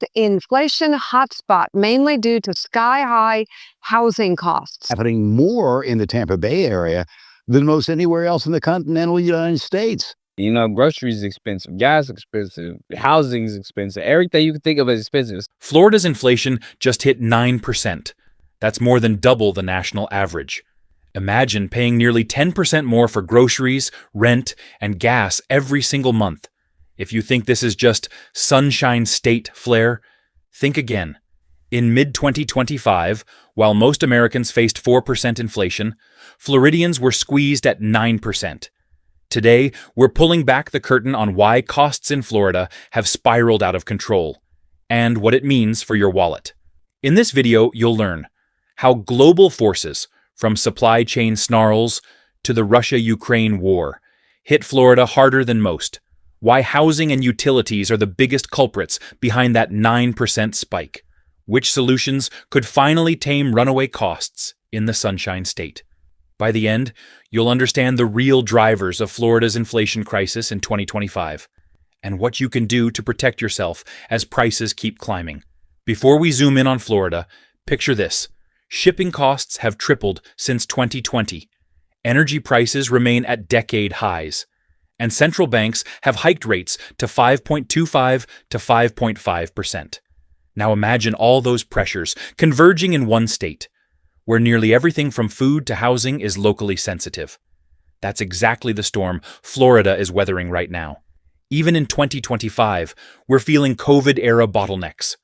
the inflation hotspot, mainly due to sky-high housing costs. Happening more in the Tampa Bay area than most anywhere else in the continental United States. You know, groceries expensive, gas expensive, housing's expensive, everything you can think of is expensive. Florida's inflation just hit 9%. That's more than double the national average. Imagine paying nearly 10% more for groceries, rent, and gas every single month. If you think this is just Sunshine State flair, think again. In mid-2025, while most Americans faced 4% inflation, Floridians were squeezed at 9%. Today, we're pulling back the curtain on why costs in Florida have spiraled out of control, and what it means for your wallet. In this video, you'll learn how global forces, from supply chain snarls to the Russia-Ukraine war, hit Florida harder than most, why housing and utilities are the biggest culprits behind that 9% spike, which solutions could finally tame runaway costs in the Sunshine State. By the end, you'll understand the real drivers of Florida's inflation crisis in 2025, and what you can do to protect yourself as prices keep climbing. Before we zoom in on Florida, picture this. Shipping costs have tripled since 2020. Energy prices remain at decade highs. And central banks have hiked rates to 5.25 to 5.5%. Now imagine all those pressures converging in one state, where nearly everything from food to housing is locally sensitive. That's exactly the storm Florida is weathering right now. Even in 2025, we're feeling COVID-era bottlenecks.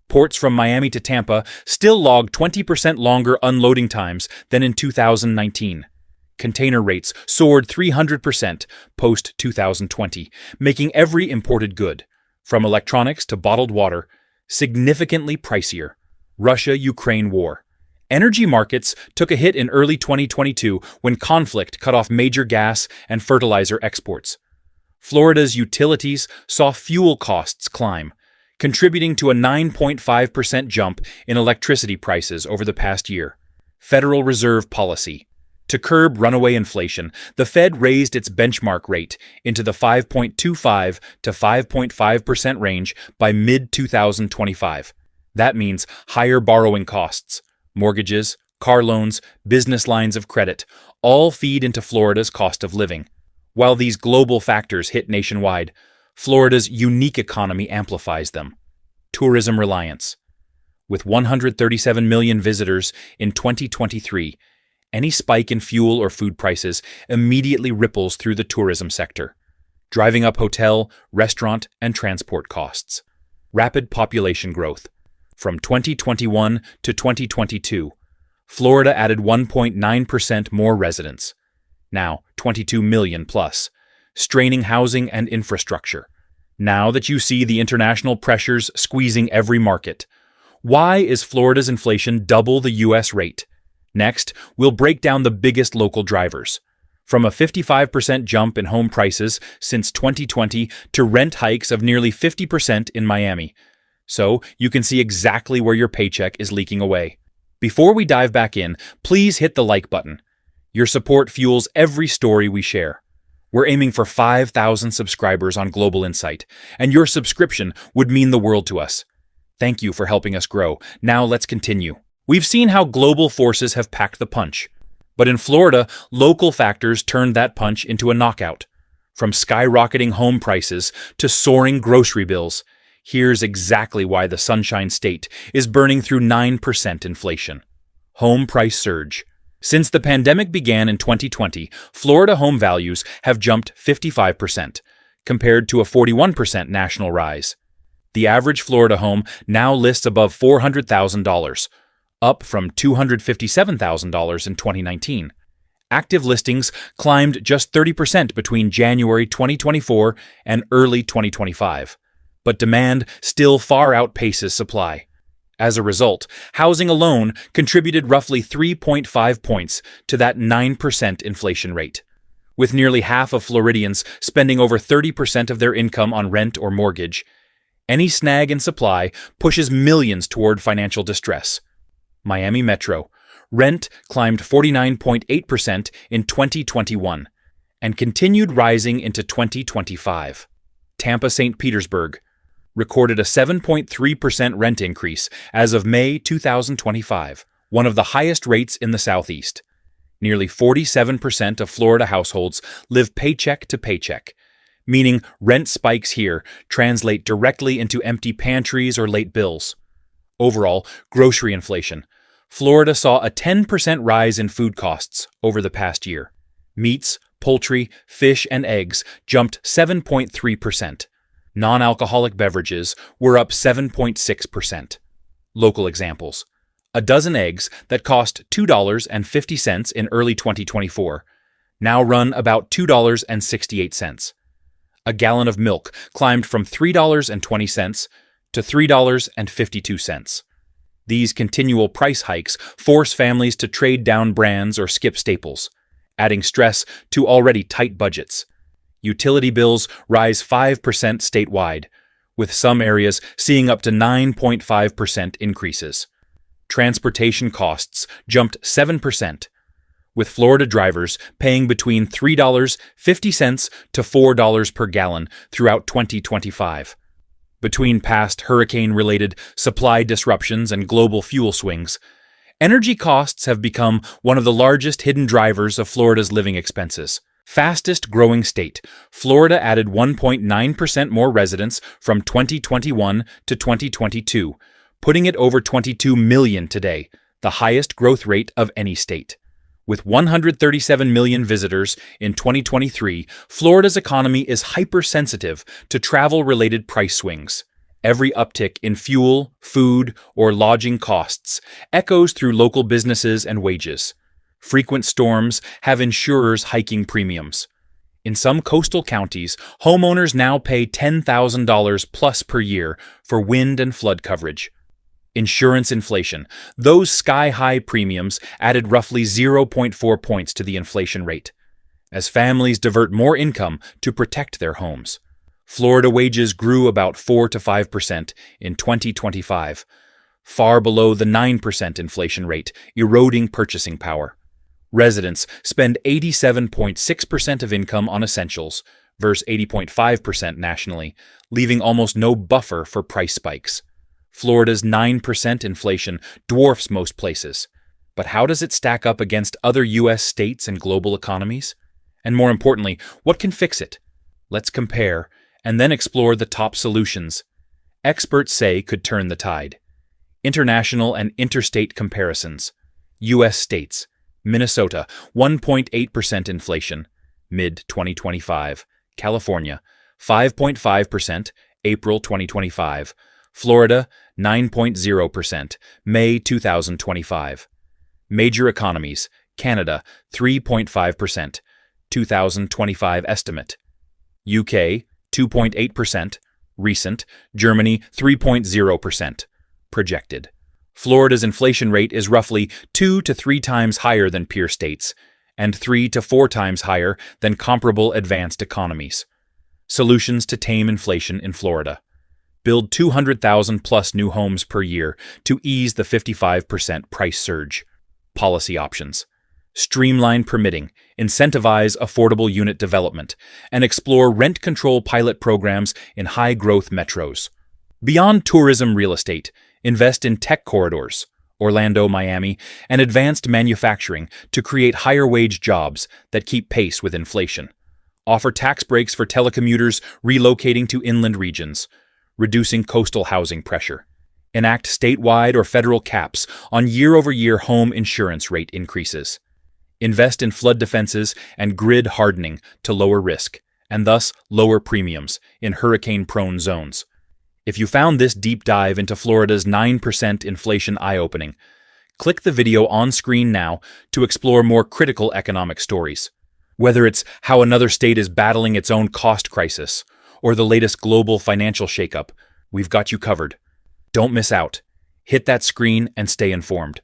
Ports from Miami to Tampa still log 20% longer unloading times than in 2019. Container rates soared 300% post-2020, making every imported good, from electronics to bottled water, significantly pricier. Russia-Ukraine war. Energy markets took a hit in early 2022 when conflict cut off major gas and fertilizer exports. Florida's utilities saw fuel costs climb, contributing to a 9.5% jump in electricity prices over the past year. Federal Reserve policy. To curb runaway inflation, the Fed raised its benchmark rate into the 5.25 to 5.5% range by mid-2025. That means higher borrowing costs. Mortgages, car loans, business lines of credit all feed into Florida's cost of living. While these global factors hit nationwide, Florida's unique economy amplifies them. Tourism reliance. With 137 million visitors in 2023, any spike in fuel or food prices immediately ripples through the tourism sector, driving up hotel, restaurant, and transport costs. Rapid population growth. From 2021 to 2022, Florida added 1.9% more residents, now 22 million plus, straining housing and infrastructure. Now that you see the international pressures squeezing every market, why is Florida's inflation double the U.S. rate? Next, we'll break down the biggest local drivers. From a 55% jump in home prices since 2020 to rent hikes of nearly 50% in Miami, so you can see exactly where your paycheck is leaking away. Before we dive back in, please hit the like button. Your support fuels every story we share. We're aiming for 5,000 subscribers on Global Insight, and your subscription would mean the world to us. Thank you for helping us grow. Now let's continue. We've seen how global forces have packed the punch. But in Florida, local factors turned that punch into a knockout. From skyrocketing home prices to soaring grocery bills, here's exactly why the Sunshine State is burning through 9% inflation. Home price surge. Since the pandemic began in 2020, Florida home values have jumped 55%, compared to a 41% national rise. The average Florida home now lists above $400,000, up from $257,000 in 2019. Active listings climbed just 30% between January 2024 and early 2025. But demand still far outpaces supply. As a result, housing alone contributed roughly 3.5 points to that 9% inflation rate. With nearly half of Floridians spending over 30% of their income on rent or mortgage, any snag in supply pushes millions toward financial distress. Miami Metro. Rent climbed 49.8% in 2021 and continued rising into 2025. Tampa St. Petersburg. recorded a 7.3% rent increase as of May 2025, one of the highest rates in the Southeast. Nearly 47% of Florida households live paycheck to paycheck, meaning rent spikes here translate directly into empty pantries or late bills. Overall, grocery inflation. Florida saw a 10% rise in food costs over the past year. Meats, poultry, fish, and eggs jumped 7.3%. Non-alcoholic beverages were up 7.6%. Local examples. A dozen eggs that cost $2.50 in early 2024 now run about $2.68. A gallon of milk climbed from $3.20 to $3.52. These continual price hikes force families to trade down brands or skip staples, adding stress to already tight budgets. Utility bills rise 5% statewide, with some areas seeing up to 9.5% increases. Transportation costs jumped 7%, with Florida drivers paying between $3.50 to $4 per gallon throughout 2025. Between past hurricane-related supply disruptions and global fuel swings, energy costs have become one of the largest hidden drivers of Florida's living expenses. Fastest growing state, Florida added 1.9% more residents from 2021 to 2022, putting it over 22 million today, the highest growth rate of any state. With 137 million visitors in 2023, Florida's economy is hypersensitive to travel-related price swings. Every uptick in fuel, food, or lodging costs echoes through local businesses and wages. Frequent storms have insurers hiking premiums. In some coastal counties, homeowners now pay $10,000 plus per year for wind and flood coverage. Insurance inflation. Those sky-high premiums added roughly 0.4 points to the inflation rate, as families divert more income to protect their homes. Florida wages grew about 4 to 5% in 2025, far below the 9% inflation rate, eroding purchasing power. Residents spend 87.6% of income on essentials, versus 80.5% nationally, leaving almost no buffer for price spikes. Florida's 9% inflation dwarfs most places. But how does it stack up against other U.S. states and global economies? And more importantly, what can fix it? Let's compare, and then explore the top solutions experts say could turn the tide. International and interstate comparisons. U.S. states. Minnesota, 1.8% inflation, mid-2025. California, 5.5%, April 2025. Florida, 9.0%, May 2025. Major economies, Canada, 3.5%, 2025 estimate. UK, 2.8%, recent. Germany, 3.0%, projected. Florida's inflation rate is roughly 2 to 3 times higher than peer states, and 3 to 4 times higher than comparable advanced economies. Solutions to tame inflation in Florida. Build 200,000 plus new homes per year to ease the 55% price surge. Policy options. Streamline permitting, incentivize affordable unit development, and explore rent control pilot programs in high-growth metros. Beyond tourism real estate, invest in tech corridors, Orlando, Miami, and advanced manufacturing to create higher-wage jobs that keep pace with inflation. Offer tax breaks for telecommuters relocating to inland regions, reducing coastal housing pressure. Enact statewide or federal caps on year-over-year home insurance rate increases. Invest in flood defenses and grid hardening to lower risk, and thus lower premiums in hurricane-prone zones. If you found this deep dive into Florida's 9% inflation eye-opening, click the video on screen now to explore more critical economic stories. Whether it's how another state is battling its own cost crisis, or the latest global financial shakeup, we've got you covered. Don't miss out. Hit that screen and stay informed.